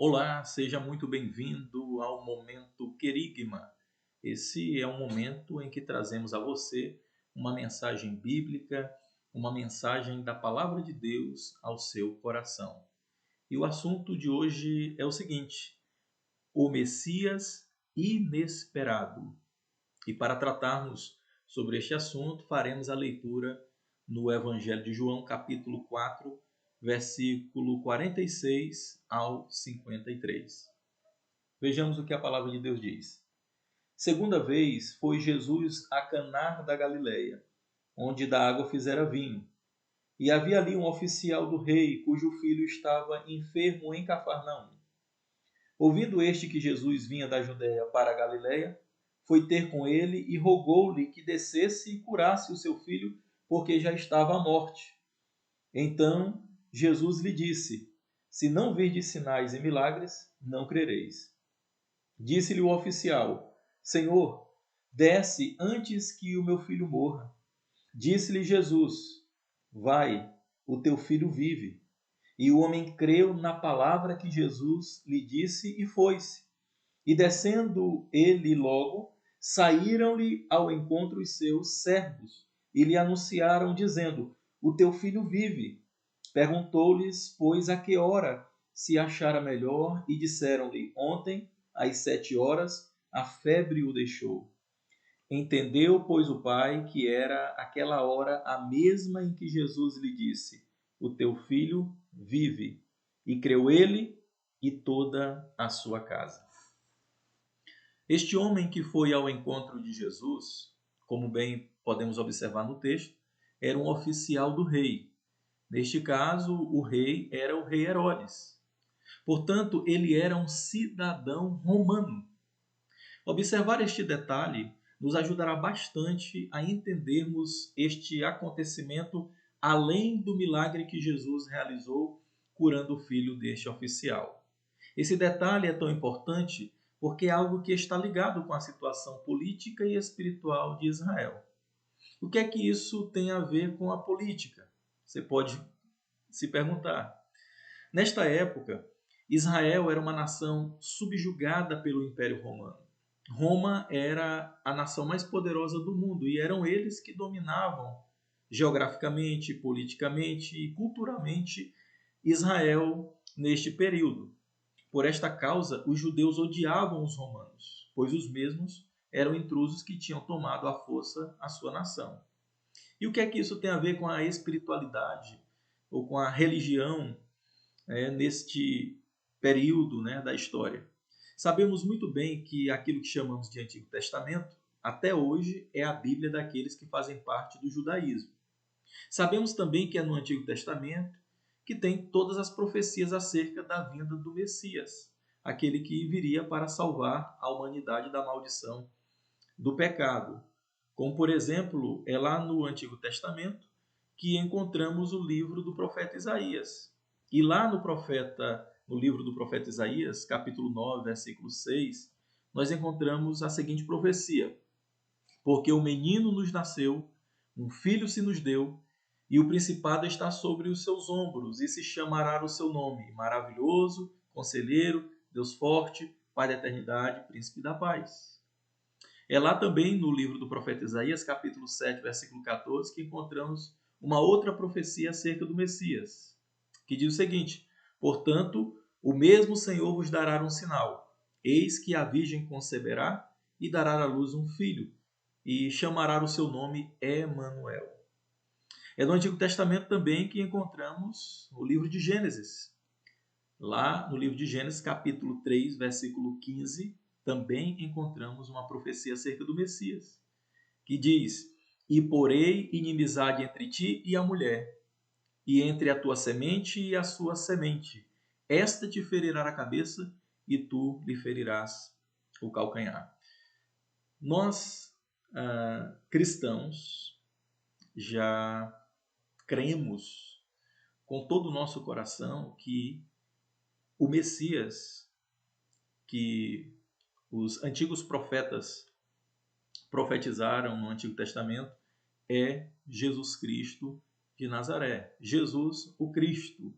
Olá, seja muito bem-vindo ao Momento Querigma. Esse é um momento em que trazemos a você uma mensagem bíblica, uma mensagem da Palavra de Deus ao seu coração. E o assunto de hoje é o seguinte: o Messias inesperado. E para tratarmos sobre este assunto, faremos a leitura no Evangelho de João, capítulo 4, versículo 46 ao 53. Vejamos o que a palavra de Deus diz. Segunda vez foi Jesus a Caná da Galileia, onde da água fizera vinho. E havia ali um oficial do rei, cujo filho estava enfermo em Cafarnaum. Ouvindo este que Jesus vinha da Judéia para a Galileia, foi ter com ele e rogou-lhe que descesse e curasse o seu filho, porque já estava à morte. Então Jesus lhe disse: Se não virdes sinais e milagres, não crereis. Disse-lhe o oficial: Senhor, desce antes que o meu filho morra. Disse-lhe Jesus: Vai, o teu filho vive. E o homem creu na palavra que Jesus lhe disse e foi-se. E descendo ele logo, saíram-lhe ao encontro os seus servos e lhe anunciaram, dizendo: O teu filho vive. Perguntou-lhes, pois, a que hora se achara melhor, e disseram-lhe: Ontem, às 7 horas, a febre o deixou. Entendeu, pois, o pai que era aquela hora a mesma em que Jesus lhe disse: O teu filho vive. E creu ele e toda a sua casa. Este homem que foi ao encontro de Jesus, como bem podemos observar no texto, era um oficial do rei. Neste caso, o rei era o rei Herodes. Portanto, ele era um cidadão romano. Observar este detalhe nos ajudará bastante a entendermos este acontecimento além do milagre que Jesus realizou curando o filho deste oficial. Esse detalhe é tão importante porque é algo que está ligado com a situação política e espiritual de Israel. O que é que isso tem a ver com a política? Você pode se perguntar. Nesta época, Israel era uma nação subjugada pelo Império Romano. Roma era a nação mais poderosa do mundo e eram eles que dominavam geograficamente, politicamente e culturalmente Israel neste período. Por esta causa, os judeus odiavam os romanos, pois os mesmos eram intrusos que tinham tomado à força a sua nação. E o que é que isso tem a ver com a espiritualidade ou com a religião neste período da história? Sabemos muito bem que aquilo que chamamos de Antigo Testamento, até hoje, é a Bíblia daqueles que fazem parte do judaísmo. Sabemos também que é no Antigo Testamento que tem todas as profecias acerca da vinda do Messias, aquele que viria para salvar a humanidade da maldição do pecado. Como, por exemplo, é lá no Antigo Testamento que encontramos o livro do profeta Isaías. E lá no livro do profeta Isaías, capítulo 9, versículo 6, nós encontramos a seguinte profecia: Porque o menino nos nasceu, um filho se nos deu, e o principado está sobre os seus ombros, e se chamará o seu nome: Maravilhoso, Conselheiro, Deus Forte, Pai da Eternidade, Príncipe da Paz. É lá também no livro do profeta Isaías, capítulo 7, versículo 14, que encontramos uma outra profecia acerca do Messias, que diz o seguinte: Portanto, o mesmo Senhor vos dará um sinal. Eis que a Virgem conceberá e dará à luz um filho, e chamará o seu nome Emanuel. É no Antigo Testamento também que encontramos o livro de Gênesis. Lá no livro de Gênesis, capítulo 3, versículo 15, também encontramos uma profecia acerca do Messias, que diz: E porei inimizade entre ti e a mulher, e entre a tua semente e a sua semente. Esta te ferirá a cabeça, e tu lhe ferirás o calcanhar. Nós, cristãos, já cremos com todo o nosso coração que o Messias, que os antigos profetas profetizaram no Antigo Testamento, é Jesus Cristo de Nazaré. Jesus, o Cristo.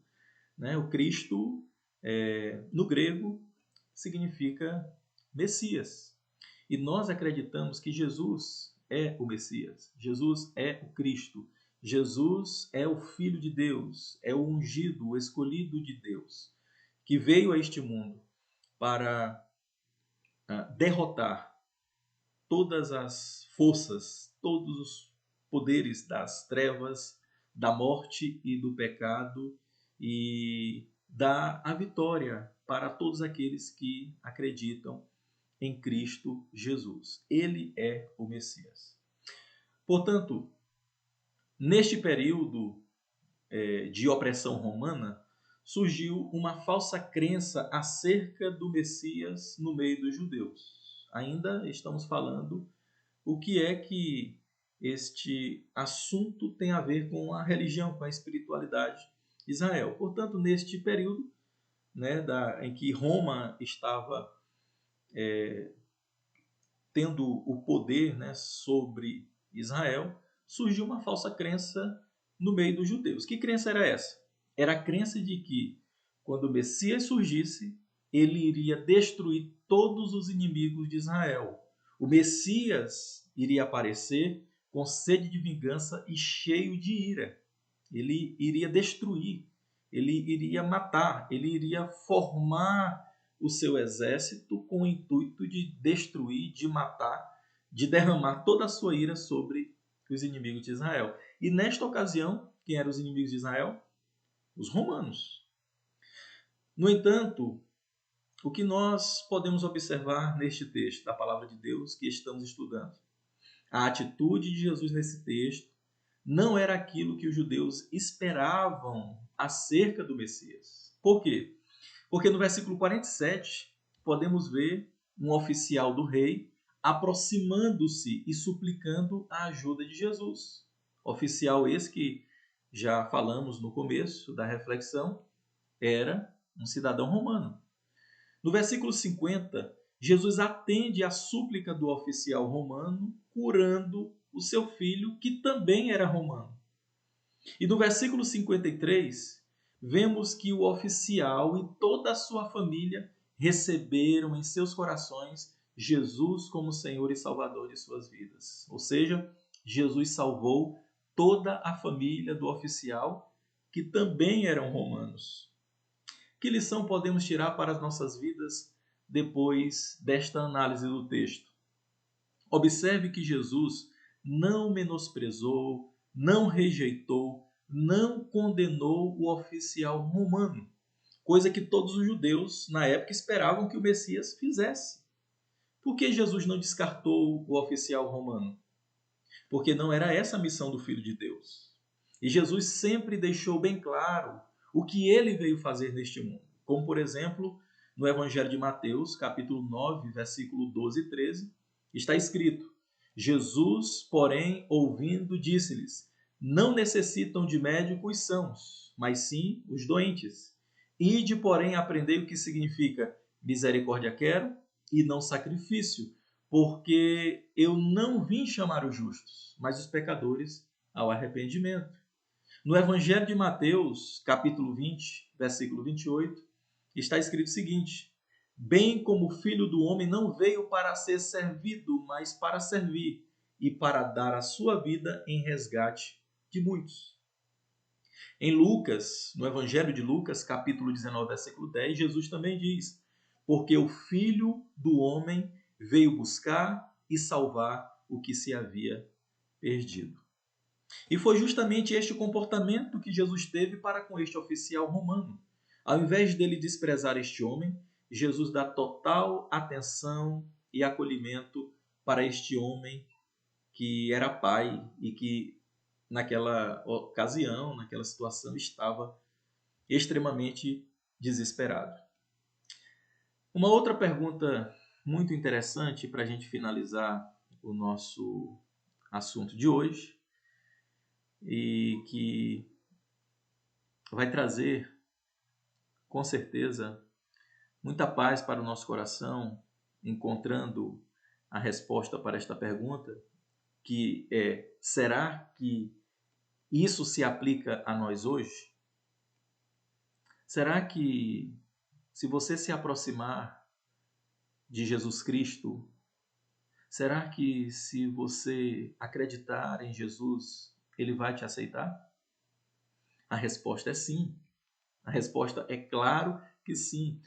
O Cristo no grego, significa Messias. E nós acreditamos que Jesus é o Messias, Jesus é o Cristo, Jesus é o Filho de Deus, é o ungido, o escolhido de Deus, que veio a este mundo para derrotar todas as forças, todos os poderes das trevas, da morte e do pecado e dar a vitória para todos aqueles que acreditam em Cristo Jesus. Ele é o Messias. Portanto, neste período de opressão romana, surgiu uma falsa crença acerca do Messias no meio dos judeus. Ainda estamos falando o que é que este assunto tem a ver com a religião, com a espiritualidade de Israel. Portanto, neste período, né, em que Roma estava tendo o poder, né, sobre Israel, surgiu uma falsa crença no meio dos judeus. Que crença era essa? Era a crença de que, quando o Messias surgisse, ele iria destruir todos os inimigos de Israel. O Messias iria aparecer com sede de vingança e cheio de ira. Ele iria destruir, ele iria matar, ele iria formar o seu exército com o intuito de destruir, de matar, de derramar toda a sua ira sobre os inimigos de Israel. E nesta ocasião, quem eram os inimigos de Israel? Os romanos. No entanto, o que nós podemos observar neste texto da palavra de Deus que estamos estudando? A atitude de Jesus nesse texto não era aquilo que os judeus esperavam acerca do Messias. Por quê? Porque no versículo 47 podemos ver um oficial do rei aproximando-se e suplicando a ajuda de Jesus. Oficial esse que já falamos no começo da reflexão, era um cidadão romano. No versículo 50, Jesus atende à súplica do oficial romano, curando o seu filho, que também era romano. E no versículo 53, vemos que o oficial e toda a sua família receberam em seus corações Jesus como Senhor e Salvador de suas vidas. Ou seja, Jesus salvou toda a família do oficial, que também eram romanos. Que lição podemos tirar para as nossas vidas depois desta análise do texto? Observe que Jesus não menosprezou, não rejeitou, não condenou o oficial romano, coisa que todos os judeus na época esperavam que o Messias fizesse. Por que Jesus não descartou o oficial romano? Porque não era essa a missão do Filho de Deus. E Jesus sempre deixou bem claro o que ele veio fazer neste mundo. Como, por exemplo, no Evangelho de Mateus, capítulo 9, versículo 12 e 13, está escrito: Jesus, porém, ouvindo, disse-lhes: não necessitam de médico os sãos, mas sim os doentes. Ide, porém, aprendei o que significa misericórdia quero e não sacrifício, porque eu não vim chamar os justos, mas os pecadores ao arrependimento. No Evangelho de Mateus, capítulo 20, versículo 28, está escrito o seguinte: bem como o Filho do Homem não veio para ser servido, mas para servir e para dar a sua vida em resgate de muitos. Em Lucas, no Evangelho de Lucas, capítulo 19, versículo 10, Jesus também diz: porque o Filho do Homem veio buscar e salvar o que se havia perdido. E foi justamente este comportamento que Jesus teve para com este oficial romano. Ao invés dele desprezar este homem, Jesus dá total atenção e acolhimento para este homem que era pai e que naquela ocasião, naquela situação, estava extremamente desesperado. Uma outra pergunta muito interessante para a gente finalizar o nosso assunto de hoje e que vai trazer, com certeza, muita paz para o nosso coração, encontrando a resposta para esta pergunta, que é: será que isso se aplica a nós hoje? Será que Se você se aproximar de Jesus Cristo, será que se você acreditar em Jesus, ele vai te aceitar? A resposta é sim. A resposta é claro que sim.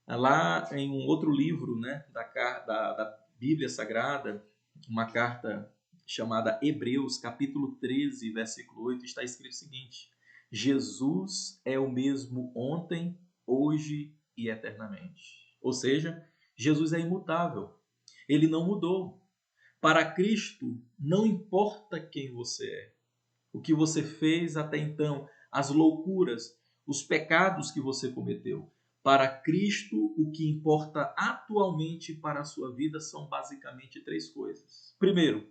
Lá em um outro livro, né, da Bíblia Sagrada, uma carta chamada Hebreus, capítulo 13, versículo 8, está escrito o seguinte: Jesus é o mesmo ontem, hoje e eternamente. Ou seja, Jesus é imutável. Ele não mudou. Para Cristo, não importa quem você é, o que você fez até então, as loucuras, os pecados que você cometeu. Para Cristo, o que importa atualmente para a sua vida são basicamente três coisas. Primeiro,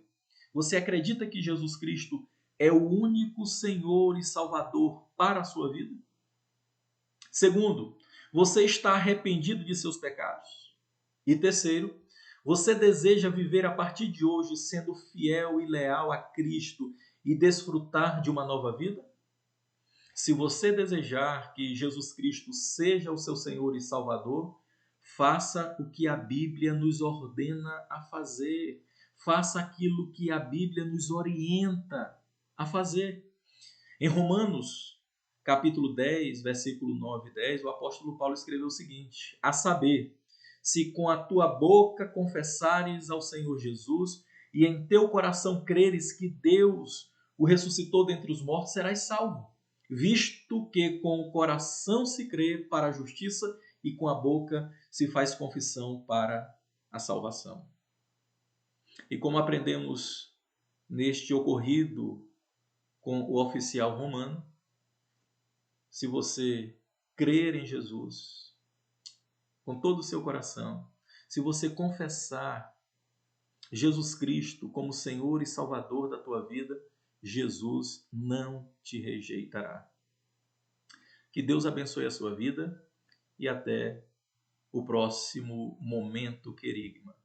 você acredita que Jesus Cristo é o único Senhor e Salvador para a sua vida? Segundo, você está arrependido de seus pecados? E terceiro, você deseja viver a partir de hoje sendo fiel e leal a Cristo e desfrutar de uma nova vida? Se você desejar que Jesus Cristo seja o seu Senhor e Salvador, faça o que a Bíblia nos ordena a fazer. Faça aquilo que a Bíblia nos orienta a fazer. Em Romanos, capítulo 10, versículo 9 e 10, o apóstolo Paulo escreveu o seguinte: a saber, se com a tua boca confessares ao Senhor Jesus e em teu coração creres que Deus o ressuscitou dentre os mortos, serás salvo, visto que com o coração se crê para a justiça e com a boca se faz confissão para a salvação. E como aprendemos neste ocorrido com o oficial romano, se você crer em Jesus com todo o seu coração, se você confessar Jesus Cristo como Senhor e Salvador da tua vida, Jesus não te rejeitará. Que Deus abençoe a sua vida e até o próximo Momento Querigma.